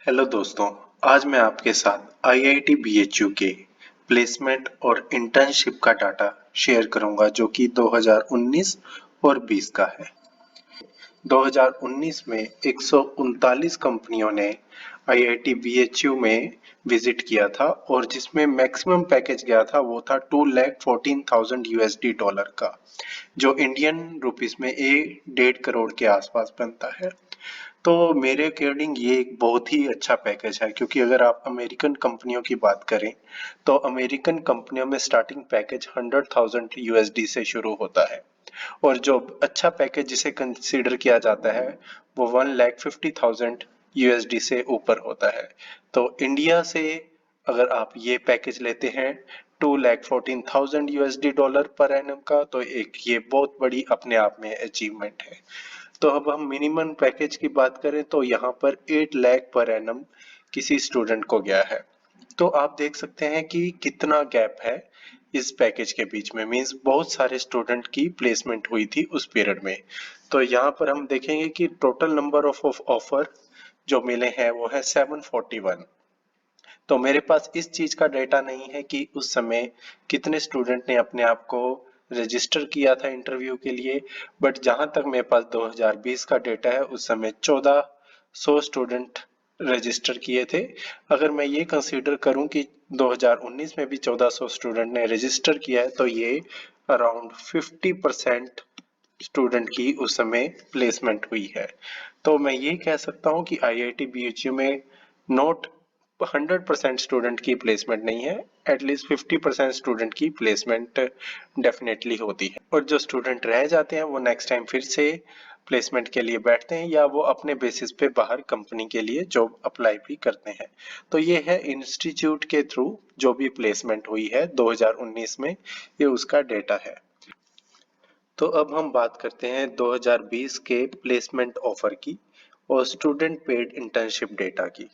Hello दोस्तों, आज मैं आपके साथ आईआईटी बीएचयू के प्लेसमेंट और इंटर्नशिप का डाटा शेयर करूंगा जो कि 2019 और 20 का है। 2019 में 139 कंपनियों ने आईआईटी बीएचयू में विजिट किया था और जिसमें मैक्सिमम पैकेज गया था वो था 2,14,000 यूएसडी डॉलर का, जो इंडियन रुपीस में 1.5 करोड़ के आसपास बनता है। तो मेरे अकॉर्डिंग ये एक बहुत ही अच्छा पैकेज है, क्योंकि अगर आप अमेरिकन कंपनियों की बात करें तो अमेरिकन कंपनियों में स्टार्टिंग पैकेज 100,000 यूएसडी से शुरू होता है और जो अच्छा पैकेज जिसे कंसीडर किया जाता है वो 1,50,000 यूएसडी से ऊपर होता है। तो इंडिया से अगर आप ये पैकेज लेते हैं 2,14,000 यूएसडी डॉलर पर एनम का, तो एक ये बहुत बड़ी अपने आप में अचीवमेंट है। तो अब हम मिनिमम पैकेज की बात करें तो यहाँ पर 8 लाख पर एनम किसी स्टूडेंट को गया है। तो आप देख सकते हैं कि कितना गैप है इस पैकेज के बीच में, मीन्स बहुत सारे स्टूडेंट की प्लेसमेंट हुई थी उस पीरियड में। तो यहाँ पर हम देखेंगे कि टोटल नंबर ऑफ ऑफर जो मिले हैं वो है 741। तो मेरे पास इस चीज का डेटा नहीं है कि उस समय कितने स्टूडेंट ने अपने आप को रजिस्टर किया था इंटरव्यू के लिए, बट जहां तक मेरे पास 2020 का डेटा है उस समय 1400 स्टूडेंट रजिस्टर किए थे। अगर मैं ये कंसीडर करूं कि 2019 में भी 1400 स्टूडेंट ने रजिस्टर किया है तो ये अराउंड 50% स्टूडेंट की उस समय प्लेसमेंट हुई है। तो मैं ये कह सकता हूँ कि आईआईटी बीएचयू में नॉट 100% स्टूडेंट की प्लेसमेंट नहीं है, एटलीस्ट 50% स्टूडेंट की प्लेसमेंट डेफिनेटली होती है। और जो स्टूडेंट रह जाते हैं वो नेक्स्ट टाइम फिर से प्लेसमेंट के लिए बैठते हैं या वो अपने बेसिस पे बाहर कंपनी के लिए जॉब अप्लाई भी करते हैं। तो ये है इंस्टीट्यूट के थ्रू जो भी प्लेसमेंट हुई है 2019 में, ये उसका डेटा है। तो अब हम बात करते हैं 2020 के प्लेसमेंट ऑफर की और स्टूडेंट पेड इंटर्नशिप डेटा की।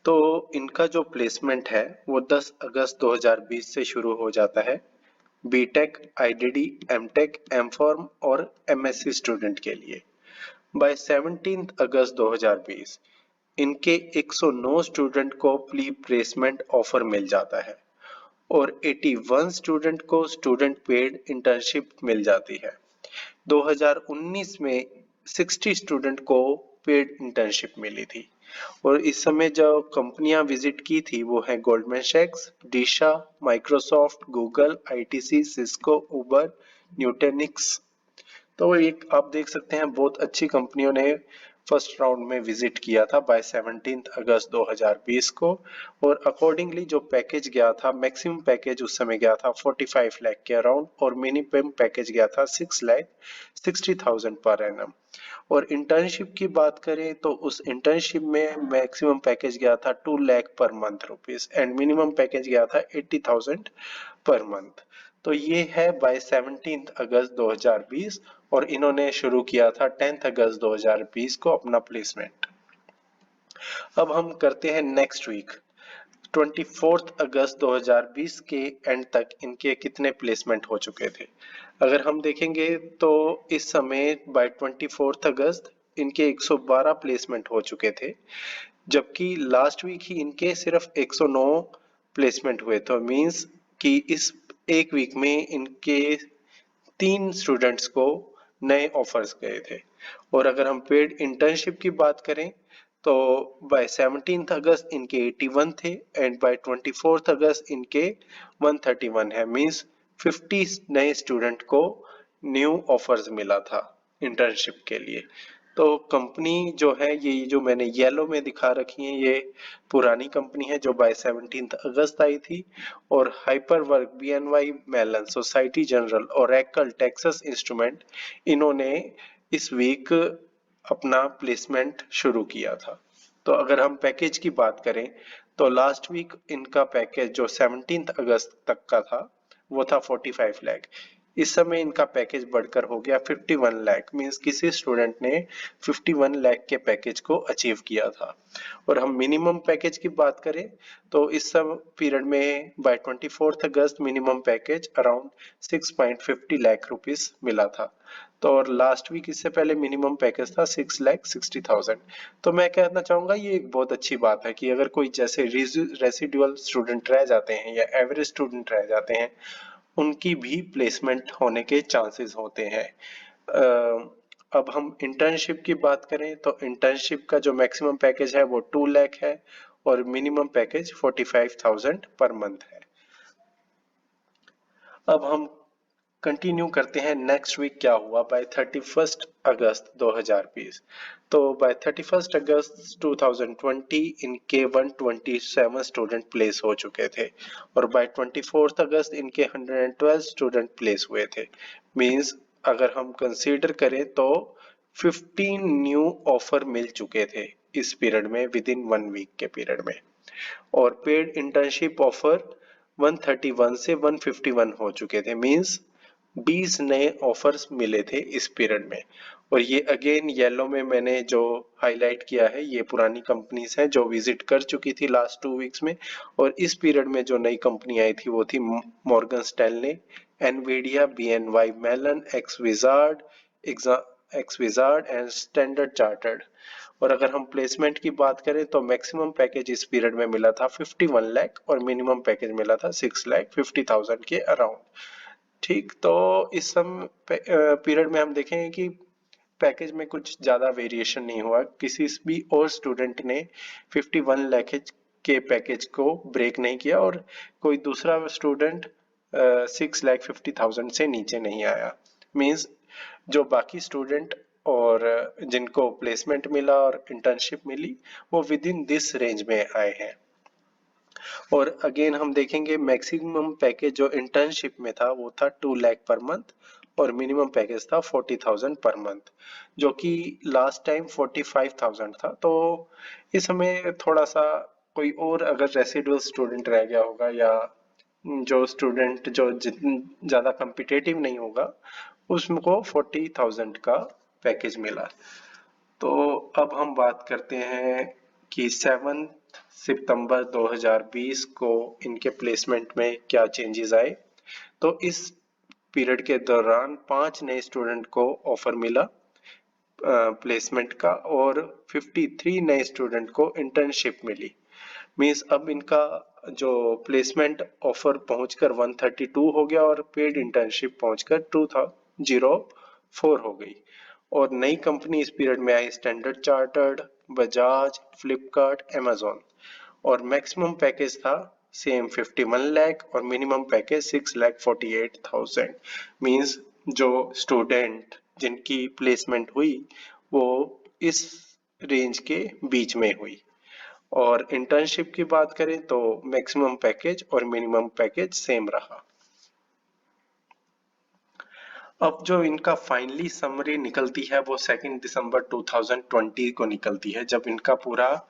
तो इनका जो प्लेसमेंट है वो 10 अगस्त 2020 से शुरू हो जाता है बीटेक, आईडीडी, एमटेक, एमफॉर्म और एमएससी स्टूडेंट के लिए। बाय 17 अगस्त 2020 इनके 109 स्टूडेंट को प्री प्लेसमेंट ऑफर मिल जाता है और 81 स्टूडेंट को स्टूडेंट पेड इंटर्नशिप मिल जाती है। 2019 में 60 स्टूडेंट को पेड इंटर्नशिप मिली थी और इस समय जो कंपनियां विजिट की थी वो है गोल्डमैन सैक्स, D E Shaw, Microsoft, Google, ITC, Cisco, Uber, Nutanix. तो एक आप देख सकते हैं बहुत अच्छी कंपनियों ने फर्स्ट राउंड में विजिट किया था बाय 17 अगस्त 2020 को। और अकॉर्डिंगली जो पैकेज गया था, मैक्सिमम पैकेज उस समय गया था 45 लाख के अराउंड और मिनिमम पैकेज गया था 6,60,000 पर एनम। और इंटर्नशिप की बात करें तो उस इंटर्नशिप में मैक्सिमम पैकेज गया था 2 lakh per month rupees and minimum package गया था 80,000 पर मंथ। तो ये है बाय 17 अगस्त 2020 और इन्होंने शुरू किया था 10 अगस्त 2020 को अपना प्लेसमेंट। अब हम करते हैं नेक्स्ट वीक 24 अगस्त 2020 के एंड तक इनके कितने प्लेसमेंट हो चुके थे। अगर हम देखेंगे तो इस समय बाय 24 अगस्त इनके 112 प्लेसमेंट हो चुके थे, जबकि लास्ट वीक ही इनके सिर्फ 109 प्लेसमेंट हुए। तो मींस कि इस एक वीक में इनके 3 स्टूडेंट्स को नए ऑफर्स गए थे। और अगर हम पेड इंटर्नशिप की बात करें तो बाय 17 अगस्त इनके 81 थे एंड बाय 24 अगस्त इनके 131 है, मींस 50 नए स्टूडेंट को न्यू ऑफर्स मिला था इंटर्नशिप के लिए। तो कंपनी जो है ये जो मैंने येलो में दिखा रखी है ये पुरानी कंपनी है जो बाय 17 अगस्त आई थी। और HyperVerge, BNY Mellon, Societe Generale, Oracle, Texas Instrument, इन्होंने इस वीक अपना प्लेसमेंट शुरू किया था। तो अगर हम पैकेज की बात करें तो लास्ट वीक इनका पैकेज जो 17 अगस्त तक का था वो था 45 लाख। इस समय इनका पैकेज बढ़कर हो गया 51 लाख, मीन्स किसी स्टूडेंट ने 51 लाख के पैकेज को अचीव किया था। और हम मिनिमम पैकेज की बात करें तो इस सब पीरियड में by 24 August minimum package around 6.50 lakh rupees मिला था। तो और लास्ट वीक इससे पहले मिनिमम पैकेज था 6,60,000। तो मैं कहना चाहूंगा ये एक बहुत अच्छी बात है कि अगर कोई जैसे रेसिडुअल स्टूडेंट रह जाते हैं या एवरेज स्टूडेंट रह जाते हैं, उनकी भी प्लेसमेंट होने के चांसेस होते हैं। अब हम इंटर्नशिप की बात करें तो इंटर्नशिप का जो मैक्सिमम पैकेज है वो 2 लाख है और मिनिमम पैकेज 45,000 पर मंथ है। अब हम कंटिन्यू करते हैं नेक्स्ट वीक क्या हुआ बाय 31 अगस्त 2020। तो बाय 31 अगस्त 2020 इनके 127 स्टूडेंट प्लेस हो चुके थे और बाय 24 अगस्त इनके 112 स्टूडेंट प्लेस हुए थे। मींस अगर हम कंसीडर करें तो 15 न्यू ऑफर मिल चुके थे इस पीरियड में, विद इन 1 वीक के पीरियड में। और पेड इंटर्नशिप ऑफर 131 से 151 हो चुके थे, मींस 20 नए ऑफर्स मिले थे इस पीरियड में। और ये अगेन येलो में मैंने जो हाईलाइट किया है ये पुरानी कंपनीज हैं जो विजिट कर चुकी थी लास्ट 2 वीक्स में। और इस पीरियड में जो नई कंपनी आई थी वो थी Morgan Stanley, Nvidia, BNY Mellon, ExWizard and Standard Chartered. और अगर हम प्लेसमेंट की बात करें तो मैक्सिमम पैकेज इस पीरियड में मिला था 51 लाख और मिनिमम पैकेज मिला था 6,50,000 के अराउंड। ठीक, तो इस सब पीरियड में हम देखेंगे कि पैकेज में कुछ ज्यादा वेरिएशन नहीं हुआ, किसी भी और स्टूडेंट ने 51 लाख के पैकेज को ब्रेक नहीं किया और कोई दूसरा स्टूडेंट 6,50,000 से नीचे नहीं आया। मींस जो बाकी स्टूडेंट और जिनको प्लेसमेंट मिला और इंटर्नशिप मिली वो विद इन दिस रेंज में आए हैं। और अगेन हम देखेंगे मैक्सिमम पैकेज जो इंटर्नशिप में था वो था 2 लाख पर मंथ और मिनिमम पैकेज था 40,000 पर मंथ, जो कि लास्ट टाइम 45,000 था। तो इस समय थोड़ा सा कोई और अगर रेसिडुअल स्टूडेंट रह गया होगा या जो स्टूडेंट जो ज्यादा कम्पिटेटिव नहीं होगा उसको 40,000 का पैकेज मिला। तो अब हम बात करते हैं कि 7 सितंबर 2020 को इनके प्लेसमेंट में क्या चेंजेस आए। तो इस पीरियड के दौरान 5 नए स्टूडेंट को ऑफर मिला प्लेसमेंट का और 53 नए स्टूडेंट को इंटर्नशिप मिली। मींस अब इनका जो प्लेसमेंट ऑफर पहुंचकर 132 हो गया और पेड इंटर्नशिप पहुंचकर 204 हो गई। और नई कंपनी इस पीरियड में आई standard chartered, Bajaj, Flipkart, Amazon. और मैक्सिमम पैकेज था सेम 51 लाख और मिनिमम पैकेज 6,48,000। मींस जो स्टूडेंट जिनकी प्लेसमेंट हुई वो इस रेंज के बीच में हुई। और इंटर्नशिप की बात करें तो मैक्सिमम पैकेज और मिनिमम पैकेज सेम रहा। अब जो इनका फाइनली समरी निकलती है वो 2 दिसंबर 2020 को निकलती है, जब इनका पूरा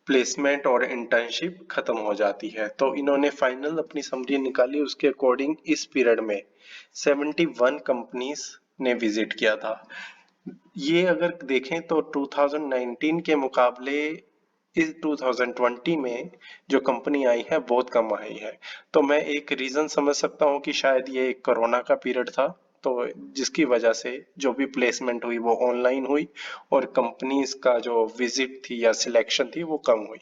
प्लेसमेंट और इंटर्नशिप खत्म हो जाती है। तो इन्होंने फाइनल अपनी समरी निकाली, उसके अकॉर्डिंग इस पीरियड में 71 कंपनीज ने विजिट किया था। ये अगर देखें तो 2019 के मुकाबले इस 2020 में जो कंपनी आई है बहुत कम आई है। तो मैं एक रीजन समझ सकता हूँ कि शायद ये एक कोरोना का पीरियड था, तो जिसकी वजह से जो भी प्लेसमेंट हुई वो ऑनलाइन हुई और कंपनीज का जो विजिट थी या सिलेक्शन थी वो कम हुई।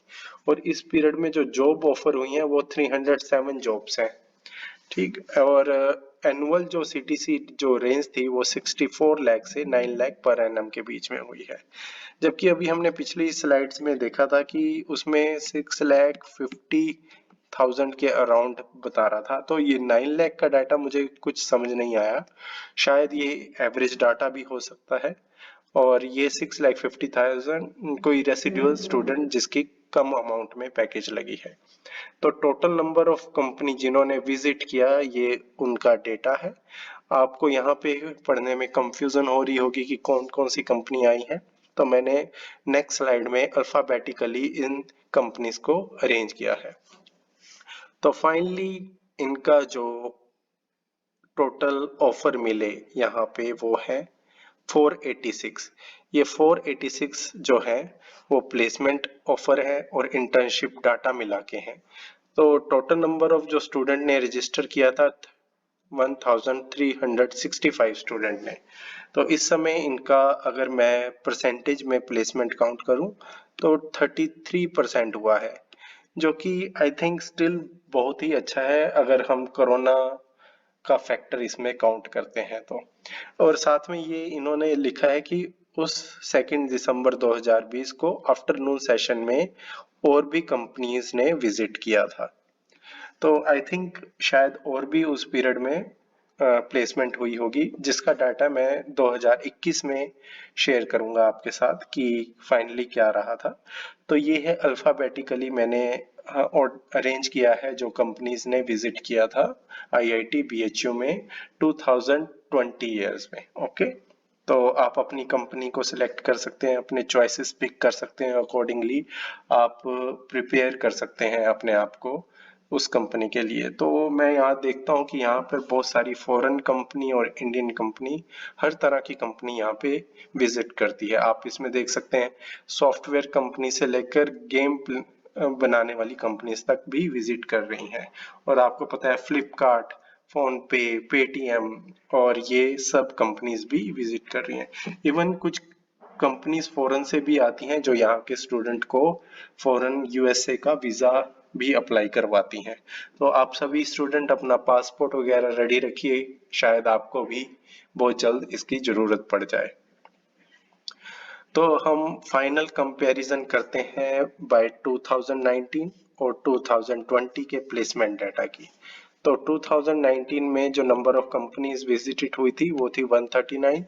और इस पीरियड में जो जॉब ऑफर हुई है वो 307 जॉब्स हैं। ठीक, और एनुअल जो सीटीसी जो रेंज थी वो 64 लाख से 9 लाख पर एनम के बीच में हुई है। जबकि अभी हमने पिछली स्लाइड्स में देखा था कि उसमें 6,50,000 के अराउंड बता रहा था। तो ये 9 लाख का डाटा मुझे कुछ समझ नहीं आया, शायद ये एवरेज डाटा भी हो सकता है। और ये 6,50,000 कोई रेसिडुअल स्टूडेंट जिसकी कम अमाउंट में पैकेज लगी है। तो टोटल नंबर ऑफ कंपनी जिन्होंने विजिट किया ये उनका डेटा है। आपको यहाँ पे पढ़ने में कंफ्यूजन हो रही होगी कि कौन कौन सी कंपनी आई है, तो मैंने नेक्स्ट स्लाइड में अल्फाबेटिकली इन कंपनीज को अरेंज किया है। तो फाइनली इनका जो टोटल ऑफर मिले यहाँ पे वो है 486। ये 486 जो है वो प्लेसमेंट ऑफर है और इंटर्नशिप डाटा मिला के हैं। तो टोटल नंबर ऑफ जो स्टूडेंट ने रजिस्टर किया था 1365 स्टूडेंट ने। तो इस समय इनका अगर मैं परसेंटेज में प्लेसमेंट काउंट करूं तो 33% हुआ है, जो कि आई थिंक स्टिल बहुत ही अच्छा है अगर हम कोरोना का फैक्टर इसमें काउंट करते हैं तो। और साथ में ये इन्होंने लिखा है कि उस 2 दिसंबर 2020 को आफ्टरनून सेशन में और भी कंपनीज ने विजिट किया था। तो आई थिंक शायद और भी उस पीरियड में प्लेसमेंट हुई होगी, जिसका डाटा मैं 2021 में शेयर करूंगा आपके साथ कि फाइनली क्या रहा था। तो ये है अल्फाबेटिकली मैंने अरेंज किया है जो कंपनीज ने विजिट किया था आईआईटी बीएचयू में 2020 ईयर्स में। ओके, तो आप अपनी कंपनी को सिलेक्ट कर सकते हैं, अपने चॉइसेस पिक कर सकते हैं, अकॉर्डिंगली आप प्रिपेयर कर सकते हैं अपने आप को उस कंपनी के लिए। तो मैं यहाँ देखता हूँ कि यहाँ पर बहुत सारी फॉरेन कंपनी और इंडियन कंपनी, हर तरह की कंपनी यहाँ पे विजिट करती है। आप इसमें देख सकते हैं सॉफ्टवेयर कंपनी से लेकर गेम बनाने वाली कंपनीज तक भी विजिट कर रही हैं। और आपको पता है फ्लिपकार्ट, फोन पे, पेटीएम और ये सब कंपनीज भी विजिट कर रही हैं। इवन कुछ कंपनीज फॉरेन से भी आती हैं जो यहाँ के स्टूडेंट को फॉरेन यूएसए का वीजा भी अप्लाई करवाती हैं। तो आप सभी स्टूडेंट अपना पासपोर्ट वगैरह रेडी रखिए, शायद आपको भी बहुत जल्द इसकी जरूरत पड़ जाए। तो हम फाइनल कंपैरिजन करते हैं बाय 2019 और 2020 के प्लेसमेंट डाटा की। तो 2019 में जो नंबर ऑफ कंपनीज विजिटेड हुई थी वो थी 139,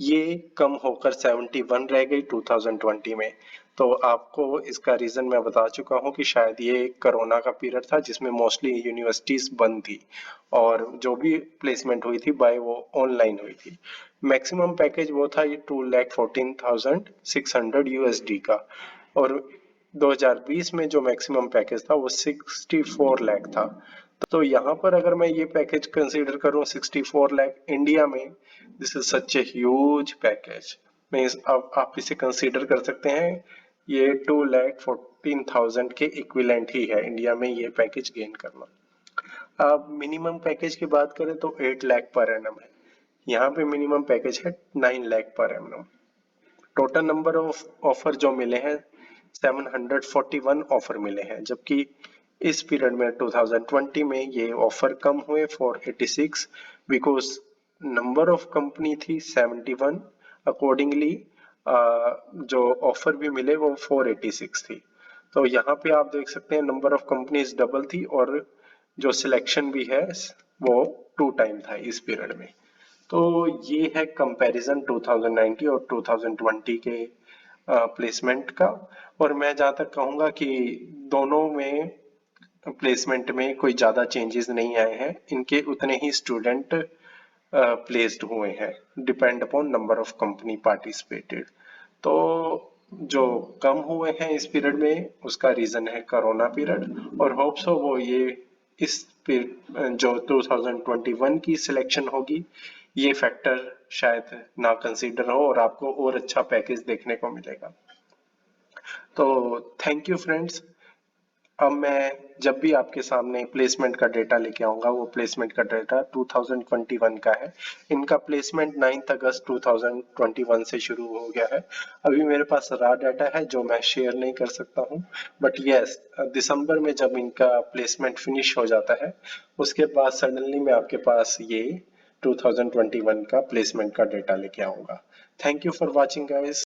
ये कम होकर 71 रह गई 2020 में। तो आपको इसका रीजन मैं बता चुका हूँ कि शायद ये कोरोना का पीरियड था जिसमें मोस्टली यूनिवर्सिटीज बंद थी और जो भी प्लेसमेंट हुई थी बाय वो ऑनलाइन हुई थी। मैक्सिमम पैकेज वो था ये 2,14,600 यूएसडी का, और 2020 में जो मैक्सिमम पैकेज था वो 64 लाख था। तो यहाँ पर अगर मैं ये पैकेज कंसीडर करूँ 64 लाख इंडिया में, this is such a huge package. Means आप इसे कंसीडर कर सकते हैं ये 2,14,000 के इक्विवेलेंट ही है इंडिया में ये पैकेज गेन करना। अब मिनिमम पैकेज की बात करें तो 8 लाख पर एनम है, यहाँ पे मिनिमम पैकेज है 9 lakh per annum. Total number of offer जो मिले हैं 741 ऑफर मिले हैं, जबकि इस पीरियड में 2020 में ये ऑफर कम हुए 486 बिकॉज नंबर ऑफ कंपनी थी 71, अकॉर्डिंगली जो ऑफर भी मिले वो 486 थी। तो यहाँ पे आप देख सकते हैं नंबर ऑफ कंपनीज डबल थी और जो सिलेक्शन भी है वो 2 टाइम था इस पीरियड में। तो ये है कंपैरिजन 2019 और 2020 के प्लेसमेंट का। और मैं जहाँ तक कहूँगा कि दोनों में प्लेसमेंट में कोई ज़्यादा चेंजेस नहीं आए हैं, इनके उतने ही स्टूडेंट प्लेस्ड हुए हैं, depend upon number of company participated. तो जो कम हुए हैं इस पीरियड में उसका रीजन है कोरोना पीरियड, और होप सो वो ये इस जो 2021 की सिलेक्शन होगी ये फैक्टर शायद ना कंसीडर हो और आपको और अच्छा पैकेज देखने को मिलेगा। तो थैंक यू फ्रेंड्स। अब मैं जब भी आपके सामने प्लेसमेंट का डेटा लेके आऊंगा वो प्लेसमेंट का डेटा 2021 का है। इनका प्लेसमेंट 9 अगस्त 2021 से शुरू हो गया है। अभी मेरे पास रॉ डाटा है जो मैं शेयर नहीं कर सकता हूँ, बट यस दिसंबर में जब इनका प्लेसमेंट फिनिश हो जाता है उसके बाद सडनली मैं आपके पास ये 2021 का प्लेसमेंट का डेटा लेके आऊंगा। Thank you for watching guys.